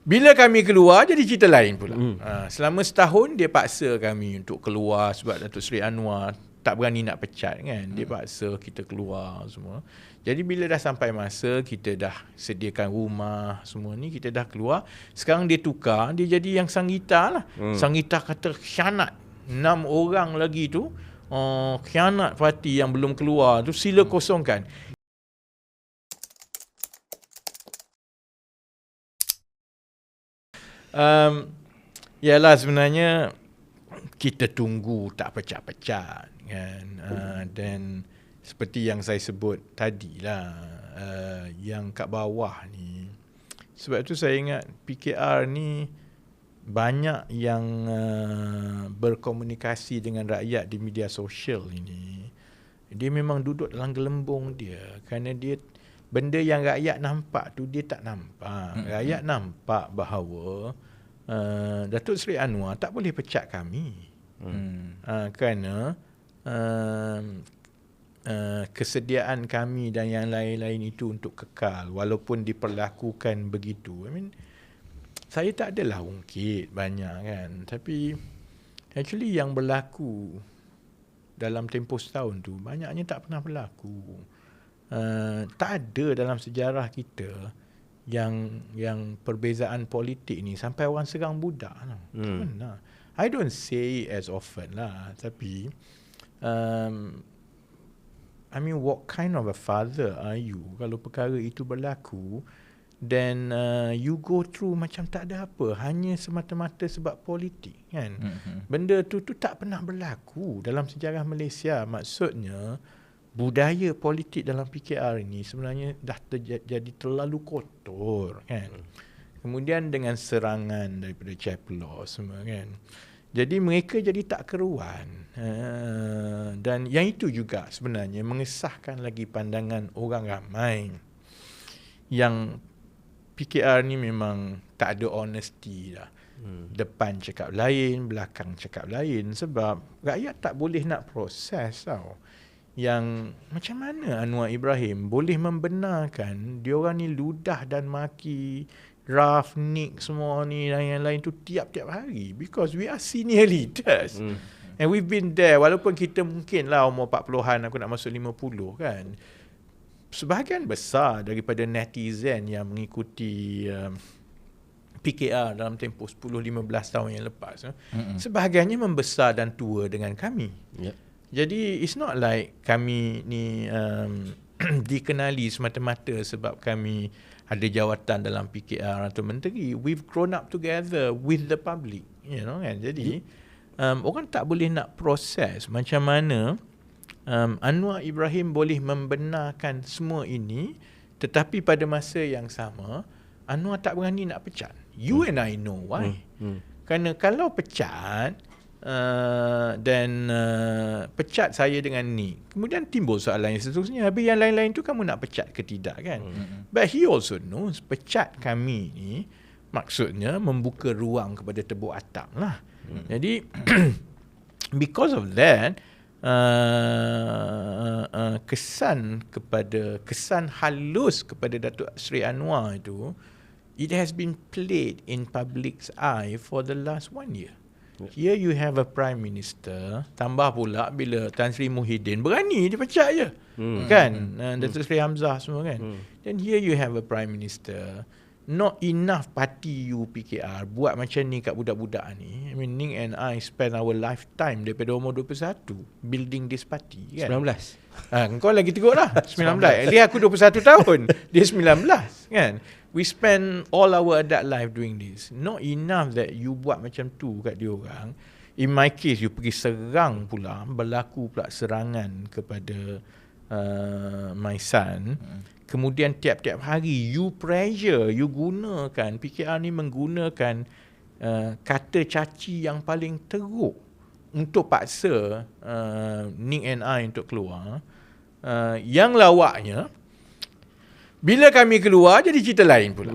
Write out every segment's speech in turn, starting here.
Bila kami keluar, jadi cerita lain pula. Selama setahun, dia paksa kami untuk keluar sebab Datuk Seri Anwar tak berani nak pecat kan. Dia paksa kita keluar semua. Jadi bila dah sampai masa, kita dah sediakan rumah, semua ni, kita dah keluar. Sekarang dia tukar, dia jadi yang Sanggita lah. Sanggita kata khianat. 6 orang lagi tu, khianat parti yang belum keluar tu, sila kosongkan. Yalah sebenarnya kita tunggu tak pecah-pecah kan. Dan seperti yang saya sebut tadilah, yang kat bawah ni, sebab tu saya ingat PKR ni banyak yang berkomunikasi dengan rakyat di media sosial ini. Dia memang duduk dalam gelembung dia, kerana dia benda yang rakyat nampak tu dia tak nampak. Rakyat nampak bahawa Datuk Seri Anwar tak boleh pecat kami. Kerana kesediaan kami dan yang lain-lain itu untuk kekal walaupun diperlakukan begitu. I mean, saya tak adalah ungkit banyak kan, tapi actually yang berlaku dalam tempoh setahun tu banyaknya tak pernah berlaku. Tak ada dalam sejarah kita yang perbezaan politik ni sampai orang serang budak. Tak pernah. I don't say it as often lah, tapi I mean, what kind of a father are you kalau perkara itu berlaku, then you go through macam tak ada apa, hanya semata-mata sebab politik kan. Benda tu tak pernah berlaku dalam sejarah Malaysia. Maksudnya budaya politik dalam PKR ini sebenarnya dah jadi terlalu kotor kan. Kemudian dengan serangan daripada Chaplow semua kan, jadi mereka jadi tak keruan. Dan yang itu juga sebenarnya mengesahkan lagi pandangan orang ramai yang PKR ni memang tak ada honesty lah. Depan cakap lain, belakang cakap lain. Sebab rakyat tak boleh nak proses tau. Yang macam mana Anwar Ibrahim boleh membenarkan diorang ni ludah dan maki Raf, Nick semua ni dan yang lain tu tiap-tiap hari, because we are senior leaders. And we've been there, walaupun kita mungkin lah umur 40-an, aku nak masuk 50 kan. Sebahagian besar daripada netizen yang mengikuti PKR dalam tempoh 10-15 tahun yang lepas, sebahagiannya membesar dan tua dengan kami. Jadi it's not like kami ni dikenali semata-mata sebab kami ada jawatan dalam PKR atau menteri. We've grown up together with the public, you know kan. Jadi orang tak boleh nak proses macam mana Anwar Ibrahim boleh membenarkan semua ini, tetapi pada masa yang sama Anwar tak berani nak pecat. You and I know why. Kerana kalau pecat dan pecat saya dengan ni, kemudian timbul soalan yang seterusnya, habis yang lain-lain tu kamu nak pecat ke tidak kan. But he also knows pecat kami ni maksudnya membuka ruang kepada tebuk atap lah. Jadi because of that, kesan halus kepada Datuk Seri Anwar itu, it has been played in public's eye for the last 1 year. Here you have a Prime Minister, tambah pula bila Tan Sri Muhyiddin berani dia pecat je kan, Datuk Seri Hamzah semua kan. Then here you have a Prime Minister. Not enough parti you PKR buat macam ni kat budak-budak ni. I mean, Ning and I spend our lifetime daripada umur 21 building this party kan. 19. Kau lagi teruk lah 19. Dia aku 21 tahun, dia 19 kan. We spend all our adult life doing this. Not enough that you buat macam tu kat dia orang. In my case, you pergi serang pula, berlaku pula serangan kepada my son. Kemudian tiap-tiap hari you pressure, you gunakan, PKR ni menggunakan kata caci yang paling teruk untuk paksa Nick and I untuk keluar. Yang lawaknya, bila kami keluar jadi cerita lain pula.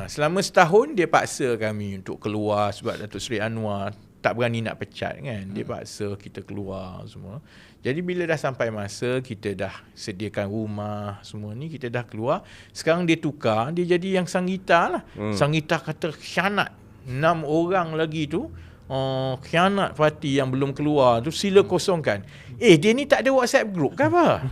Selama setahun dia paksa kami untuk keluar sebab Datuk Seri Anwar tak berani nak pecat kan. Dia paksa kita keluar semua. Jadi bila dah sampai masa kita dah sediakan rumah semua ni, kita dah keluar, sekarang dia tukar, dia jadi yang Sanggita lah. Sanggita kata khianat 6 orang lagi tu, khianat parti yang belum keluar tu sila kosongkan. Dia ni tak ada WhatsApp group ke apa?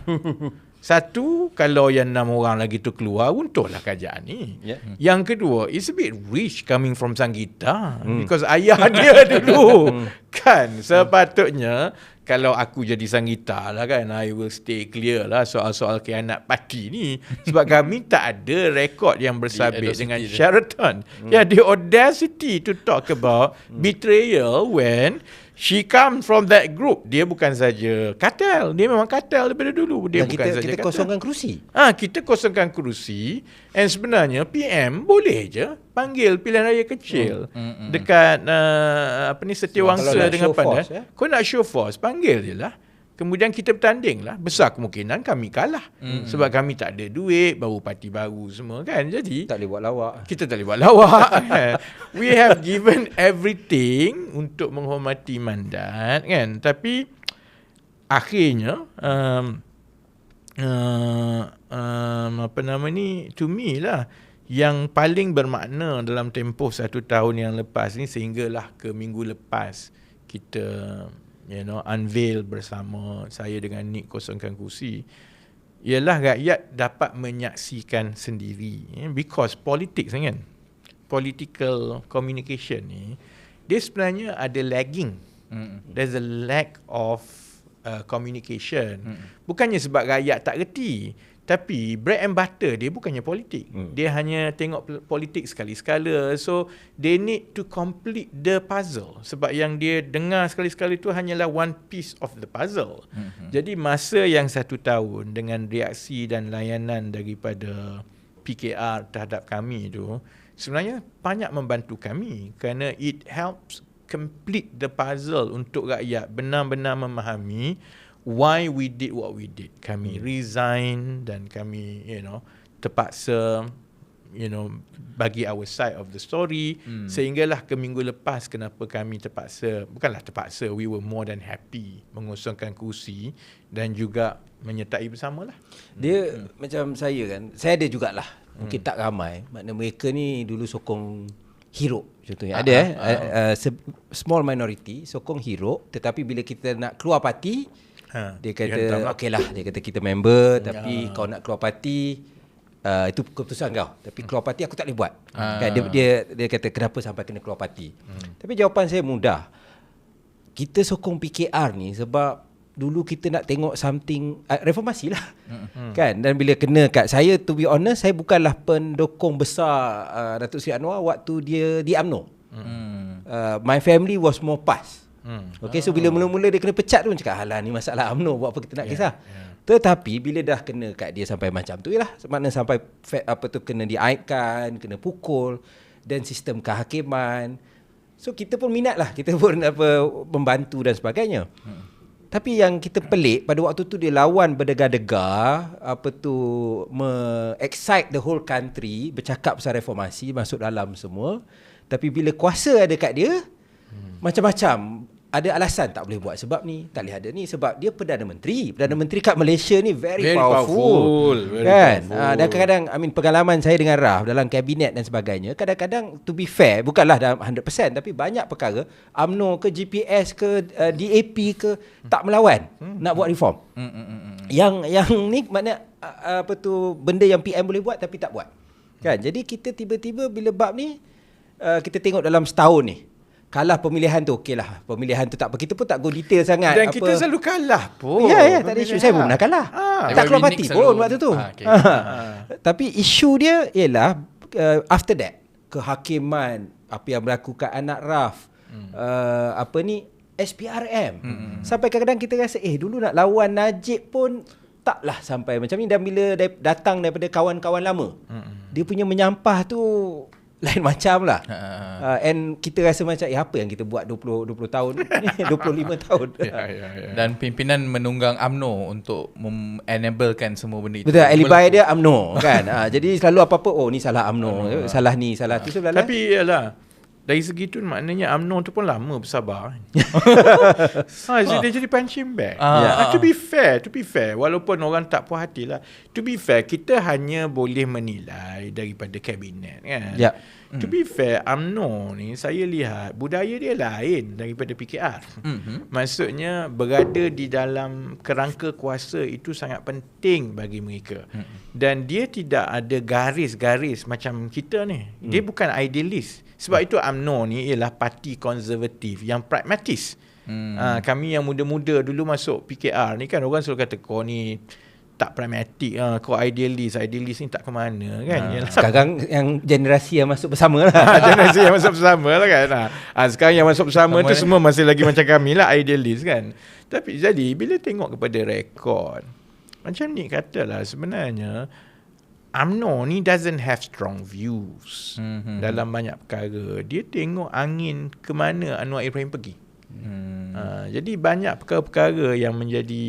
Satu, kalau yang 6 orang lagi tu keluar, runtuhlah kerajaan ni. Yang kedua, it's a bit rich coming from Sanggita. Because ayah dia dulu. Kan, sepatutnya, kalau aku jadi Sanggita lah kan, I will stay clear lah soal-soal khianat parti ni. Sebab kami tak ada rekod yang bersabit dengan Sheraton. The audacity to talk about betrayal when she come from that group. Dia bukan saja kartel, dia memang kartel daripada dulu. Dia dan bukan saja kita kosongkan kerusi. Kita kosongkan kerusi. And sebenarnya PM boleh je panggil pilihan raya kecil dekat Setiawangsa dengan Pandan. Kau nak show force, panggil je lah. Kemudian kita bertanding lah. Besar kemungkinan kami kalah. Sebab kami tak ada duit, baru parti baru semua kan. Jadi tak boleh buat lawak. Kita tak boleh buat lawak. We have given everything untuk menghormati mandat kan. Tapi akhirnya to me lah, yang paling bermakna dalam tempoh 1 tahun yang lepas ni, sehinggalah ke minggu lepas kita unveil bersama saya dengan Nick kosongkan kursi, ialah rakyat dapat menyaksikan sendiri. Because politics kan, political communication ni, dia sebenarnya ada lagging. There's a lack of communication. Bukannya sebab rakyat tak reti, tapi bread and butter dia bukannya politik. Dia hanya tengok politik sekali-sekala. So they need to complete the puzzle. Sebab yang dia dengar sekali-sekala itu hanyalah one piece of the puzzle. Jadi masa yang 1 tahun dengan reaksi dan layanan daripada PKR terhadap kami itu sebenarnya banyak membantu kami, kerana it helps complete the puzzle untuk rakyat benar-benar memahami why we did what we did. Kami resign dan kami terpaksa bagi our side of the story. Sehinggalah ke minggu lepas kenapa kami bukanlah terpaksa, we were more than happy mengosongkan kursi dan juga menyertai bersamalah. Dia macam saya kan, saya ada jugalah, mungkin tak ramai, makna mereka ni dulu sokong Hero contohnya. Small minority sokong Hero, tetapi bila kita nak keluar parti, dia kata okeylah, dia kata kita member, tapi kau nak keluar parti, itu keputusan kau, tapi keluar parti aku tak boleh buat. Kan, dia kata kenapa sampai kena keluar parti. Tapi jawapan saya mudah. Kita sokong PKR ni sebab dulu kita nak tengok something reformasi lah. Kan, dan bila kena kat saya, to be honest, saya bukanlah pendukung besar Datuk Seri Anwar waktu dia di UMNO. My family was more PAS. Okay, so bila mula-mula dia kena pecat tu, cakap halah ni masalah UMNO, buat apa kita nak kisah. Tetapi bila dah kena kat dia sampai macam tu, ialah makna sampai kena diaibkan, kena pukul, dan sistem kehakiman. So kita pun minat lah, kita pun membantu dan sebagainya. Tapi yang kita pelik, pada waktu tu dia lawan berdegar-degar, excite the whole country, bercakap pasal reformasi, masuk dalam semua. Tapi bila kuasa ada kat dia, macam-macam. Ada alasan tak boleh buat sebab ni, tak boleh ada ni sebab dia Perdana Menteri. Perdana Menteri kat Malaysia ni very powerful. Kan? Dan kadang-kadang, pengalaman saya dengan Raf dalam kabinet dan sebagainya, kadang-kadang to be fair, bukanlah dalam 100%, tapi banyak perkara UMNO ke GPS ke DAP ke tak melawan nak buat reform. Yang ni makna benda yang PM boleh buat tapi tak buat. Kan? Jadi kita tiba-tiba bila bab ni kita tengok dalam setahun ni, kalah pemilihan tu, okeylah, pemilihan tu tak apa, kita pun tak go detail sangat. Dan kita selalu kalah pun. Ya, tak ada isu. Saya pun pernah kalah. Tak keluar parti pun waktu tu. Tapi isu dia ialah after that, kehakiman, apa yang berlaku kat anak Raf, SPRM. Sampai kadang-kadang kita rasa dulu nak lawan Najib pun taklah sampai macam ni. Dan bila datang daripada kawan-kawan lama, dia punya menyampah tu lain macam lah. And kita rasa macam apa yang kita buat 20 tahun 25 tahun. Dan pimpinan menunggang UMNO untuk enablekan semua benda itu. Betul, alibi dia UMNO kan. Jadi selalu apa-apa, ni salah UMNO, salah ni, salah tu. Tapi ialah dari segi tu maknanya UMNO tu pun lama bersabar. Jadi dia jadi punching bag. To be fair, walaupun orang tak puas hati lah, to be fair, kita hanya boleh menilai daripada kabinet kan. To be fair, UMNO ni saya lihat budaya dia lain daripada PKR. Maksudnya berada di dalam kerangka kuasa itu sangat penting bagi mereka. Dan dia tidak ada garis-garis macam kita ni. Dia bukan idealis. Sebab itu UMNO ni ialah parti konservatif yang pragmatis. Kami yang muda-muda dulu masuk PKR ni kan, orang selalu kata kau ni tak pragmatik, kau idealis ni tak ke mana kan. Sekarang yang generasi yang masuk bersama lah. Generasi yang masuk bersama lah kan. Sekarang yang masuk bersama tu semua masih lagi macam kami lah, idealis kan. Tapi jadi bila tengok kepada rekod, macam ni katalah sebenarnya UMNO ni doesn't have strong views dalam banyak perkara. Dia tengok angin ke mana Anwar Ibrahim pergi. Jadi banyak perkara-perkara yang menjadi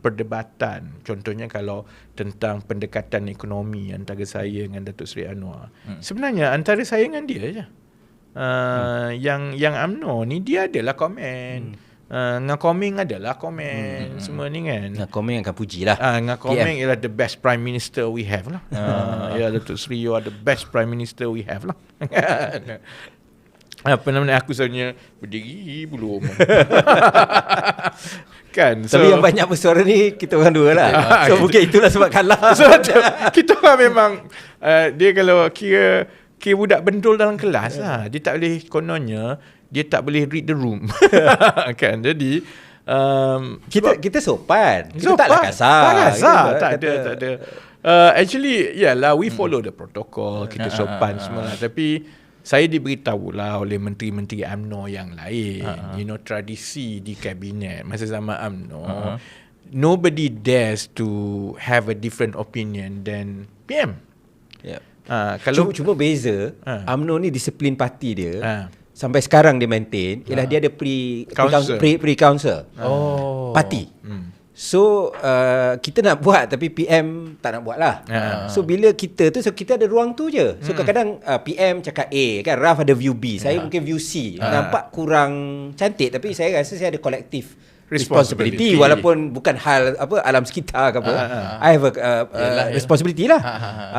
perdebatan. Contohnya kalau tentang pendekatan ekonomi antara saya dengan Datuk Seri Anwar. Sebenarnya antara saya dengan dia je. Yang UMNO ni dia adalah komen. Ngakoming adalah komen semua ni kan. Ngakoming akan puji lah. Ngakoming ialah the best prime minister we have lah. Ya, Datuk Seri, you are the best prime minister we have lah. Apa namanya, aku sebenarnya berdiri belum. Kan. Tapi yang banyak bersuara ni kita orang dua lah. So mungkin itulah sebab kalah. So kita orang memang dia kalau kira budak bendul dalam kelas lah. Dia tak boleh, kononnya dia tak boleh read the room. Kan. Jadi kita sopan. Kita taklah kasar. Tak ada. Actually yalah, we follow the protocol. Kita sopan semua lah. Tapi saya diberitahu lah oleh menteri-menteri UMNO yang lain, tradisi di kabinet masa zaman UMNO, nobody dares to have a different opinion than PM. Kalau cuma beza, UMNO ni disiplin parti dia sampai sekarang dia maintain ialah dia ada pre-council parti. So kita nak buat tapi PM tak nak buat lah. So bila kita tu, so kita ada ruang tu je. So kadang-kadang PM cakap A kan, Raf ada view B, saya mungkin view C. Nampak kurang cantik, tapi saya rasa saya ada collective responsibility, walaupun bukan hal apa alam sekitar ke apa. I have a responsibility lah.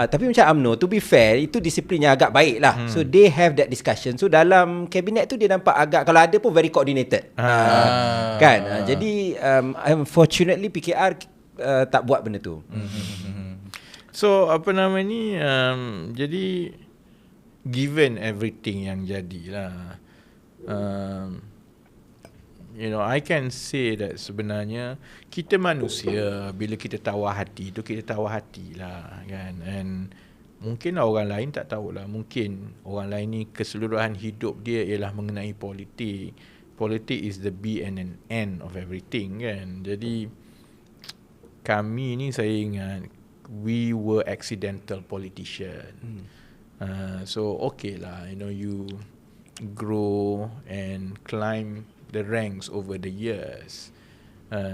Tapi macam UMNO, to be fair, itu disiplinnya agak baik lah. So they have that discussion. So dalam kabinet tu dia nampak agak, kalau ada pun very coordinated. Kan. Jadi unfortunately PKR tak buat benda tu. So apa nama ni, jadi given everything yang jadilah, I can say that sebenarnya kita manusia, bila kita tawar hati tu, kita tawar hatilah kan. And mungkin orang lain tak tahulah, mungkin orang lain ni keseluruhan hidup dia ialah mengenai politik. Politik is the be and an end of everything kan. Jadi kami ni, saya ingat we were accidental politician. So okay lah, you grow and climb the ranks over the years.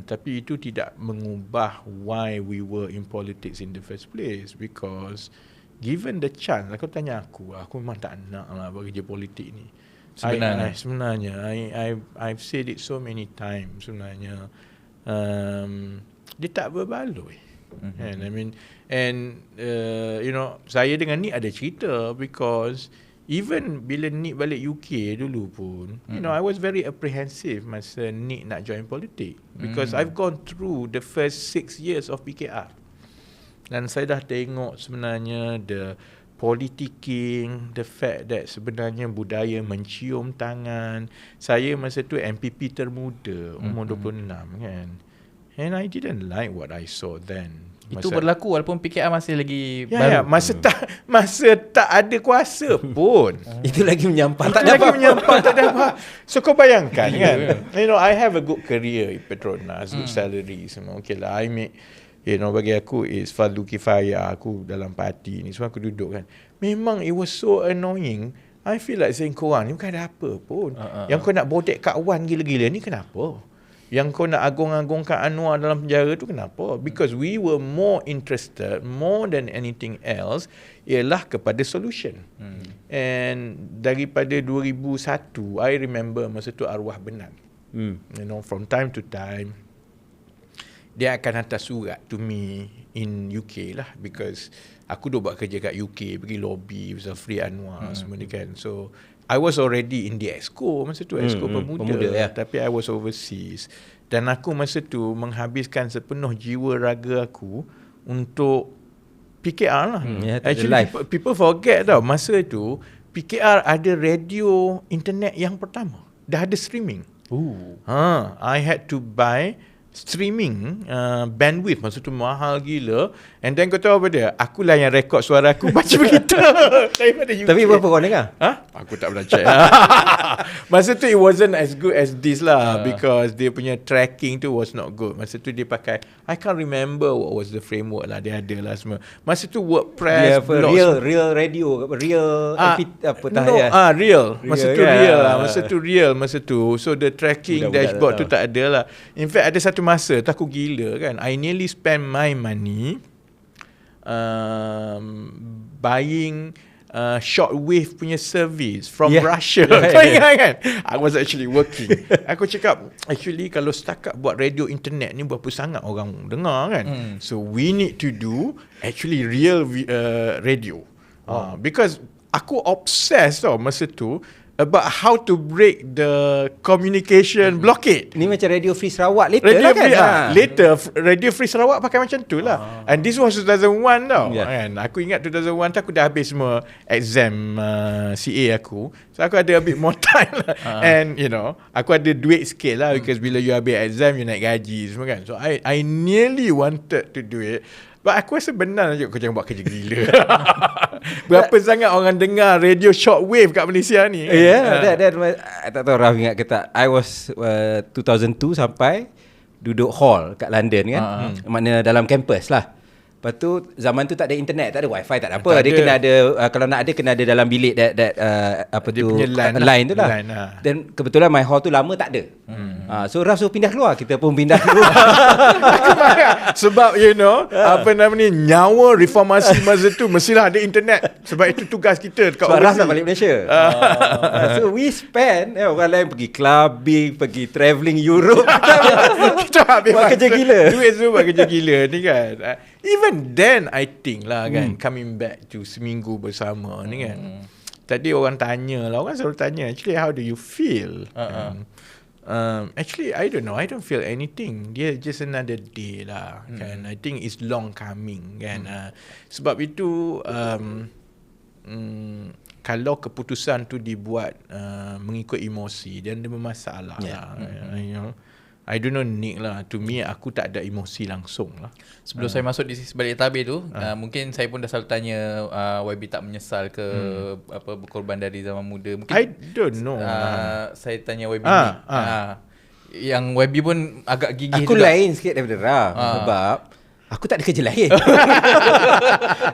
Tapi itu tidak mengubah why we were in politics in the first place. Because given the chance, kau tanya aku memang tak nak lah bekerja politik ni. Sebenarnya I've said it so many times. Sebenarnya dia tak berbaloi. And I mean, saya dengan Nick ada cerita, because even bila Nick balik UK dulu pun, I was very apprehensive masa Nick nak join politik, because I've gone through the first 6 years of PKR, dan saya dah tengok sebenarnya the politicking, the fact that sebenarnya budaya mencium tangan. Saya masa tu MPP termuda, umur 26 kan, and I didn't like what I saw then. Itu berlaku walaupun PKR masih lagi baru. Masa tak ada kuasa pun. Itu lagi menyampah. Tak ada apa. So kau bayangkan kan. I have a good career in Petronas, good salary semua. Okay lah, I make, bagi aku it's fardu kifayah. Aku dalam parti ni semua aku duduk kan. Memang it was so annoying. I feel like saying, korang ni bukan ada apa pun. Yang kau nak bodek kat Wan gila-gila ni kenapa? Yang kau nak agung-agungkan Anwar dalam penjara tu kenapa? Because we were more interested, more than anything else, ialah kepada solution. And daripada 2001, I remember masa tu arwah Benan. You know, from time to time, dia akan hantar surat to me in UK lah, because aku dah buat kerja kat UK, pergi lobby pasal Free Anwar semua ni kan. So I was already in the EXCO masa tu, EXCO pemuda ya. Tapi I was overseas, dan aku masa tu menghabiskan sepenuh jiwa raga aku untuk PKR lah. Actually people forget tau, masa tu PKR ada radio internet yang pertama, dah ada streaming. I had to buy streaming bandwidth, masa tu mahal gila. And then kau tahu apa dia? Akulah yang rekod suara aku baca berita daripada UK. Tapi berapa kau dengar? Aku tak pernah check. Masa tu it wasn't as good as this lah, because dia punya tracking tu was not good. Masa tu dia pakai, I can't remember what was the framework lah, dia ada lah semua. Masa tu WordPress, real radio, real real. Masa tu real lah. Masa tu. So the tracking dashboard tu tak ada lah. In fact ada satu masa tu aku gila kan. I nearly spend my money buying shortwave punya service from Russia. Kau ingat kan? I was actually working. Aku cakap, actually kalau setakat buat radio internet ni berapa sangat orang dengar kan. So we need to do actually real radio. Because aku obsessed tau masa tu about how to break the communication blockade. Ni macam Radio Free Sarawak later Radio lah kan? Later Radio Free Sarawak pakai macam tu lah. And this was 2001 tau. Kan? Aku ingat 2001 tu aku dah habis semua exam CA aku. So aku ada a bit more time lah. And you know, aku ada duit sikit lah, because bila you habis exam you naik gaji semua kan. So I nearly wanted to do it. But aku rasa benar je, kau jangan buat kerja gila. Berapa sangat orang dengar radio shortwave kat Malaysia ni. Tak tahu Raf ingat ke tak. I was 2002 sampai duduk hall kat London kan. Maknanya dalam kampus lah. Lepas tu zaman tu tak ada internet, tak ada wifi, tak ada apa. Dia kena ada kalau nak ada kena ada dalam bilik apa dia tu line tu lah. Dan kebetulan my hall tu lama tak ada. So Raf suruh pindah keluar, kita pun pindah keluar. Aku marah. Sebab you know, apa nama ni, nyawa reformasi masa tu mestilah ada internet. Sebab itu tugas kita dekat Raf nak balik Malaysia. So we spend orang lain pergi clubbing, pergi travelling Europe. Kita habis buat kerja gila. Duit tu buat kerja gila ni kan. Even then I think lah kan, coming back to seminggu bersama ni kan. Tadi orang tanya lah, orang selalu tanya, actually how do you feel? Actually I don't know, I don't feel anything. Dia just another day lah kan. I think it's long coming kan. Sebab itu kalau keputusan tu dibuat mengikut emosi, dan dia bermasalah lah. You know, I don't know Nick lah. To me, aku tak ada emosi langsung lah. Sebelum saya masuk di sebalik tabir tu, mungkin saya pun dah selalu tanya YB tak menyesal ke apa berkorban dari zaman muda. Mungkin I don't know. Saya tanya YB ni. Yang YB pun agak gigih aku juga. Lain sikit daripada Raf. Sebab aku tak ada kerja lain.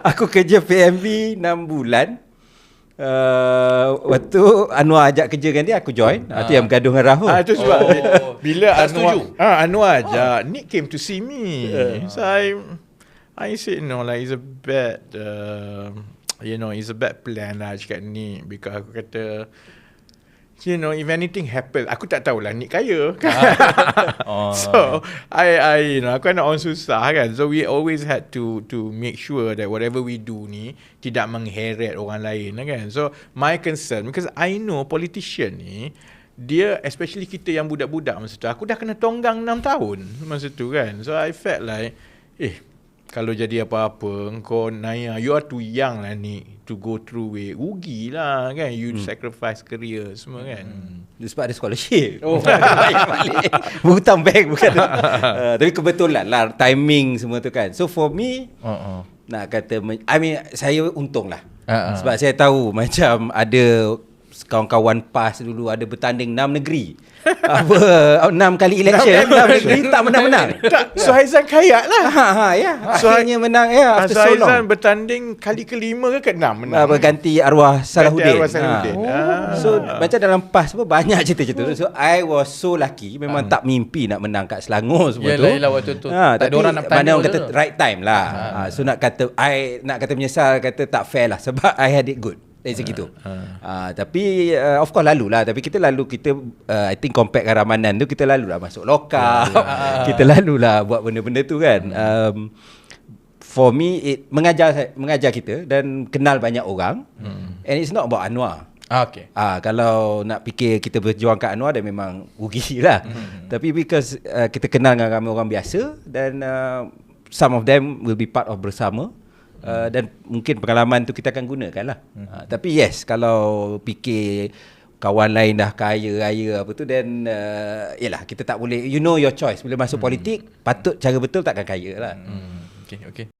Aku kerja PMB 6 bulan. Waktu Anwar ajak kerja kan dia, aku join. Itu yang bergaduh dengan Rahul. Itu sebab bila Anwar ajak, Nick came to see me. So I said no lah, it's a bad you know, it's a bad plan lah cakap Nick. Because aku kata, you know, if anything happen, aku tak tahulah Nick kaya. So I you know, aku anak orang susah kan. So we always had to make sure that whatever we do ni tidak mengheret orang lain kan. So my concern, because I know politician ni, dia especially kita yang budak-budak masa tu, aku dah kena tonggang 6 tahun masa tu kan. So I felt like kalau jadi apa-apa, kau Naya, you are too young lah ni to go through it. Rugilah kan, you sacrifice career semua kan. Sebab ada scholarship. Balik. Hutang bank bukan. Tapi kebetulan lah timing semua tu kan. So for me, nak kata, I mean, saya untung lah. Sebab saya tahu macam ada kawan-kawan PAS dulu ada bertanding 6 negeri. 6 kali election 6 negeri tak menang-menang. Tak, Suhaizan kayak lah. Akhirnya menang after so long. Suhaizan bertanding kali ke-5 ke ke-6 menang. Ganti arwah Salahuddin. So macam dalam PAS pun banyak cerita-cerita. So I was so lucky, memang tak mimpi nak menang kat Selangor semua tu. Yelah waktu tu tak ada orang nak mana bertanding. orang kata right time lah. So nak kata menyesal, kata tak fair lah sebab I had it good. Dari segi tu. Tapi of course lalulah. Tapi kita I think compare dengan Ramanan tu, kita lalulah masuk lokal. Kita lalulah buat benda-benda tu kan. For me it mengajar kita dan kenal banyak orang. And it's not about Anwar. Okay. Kalau nak fikir kita berjuang kat Anwar, dan memang rugi lah. Tapi because kita kenal dengan ramai orang biasa, dan some of them will be part of bersama. Dan mungkin pengalaman tu kita akan gunakan lah. Tapi yes, kalau fikir kawan lain dah kaya raya apa tu, then yelah, kita tak boleh, you know your choice. Bila masuk politik, patut cara betul takkan kaya lah. Okay.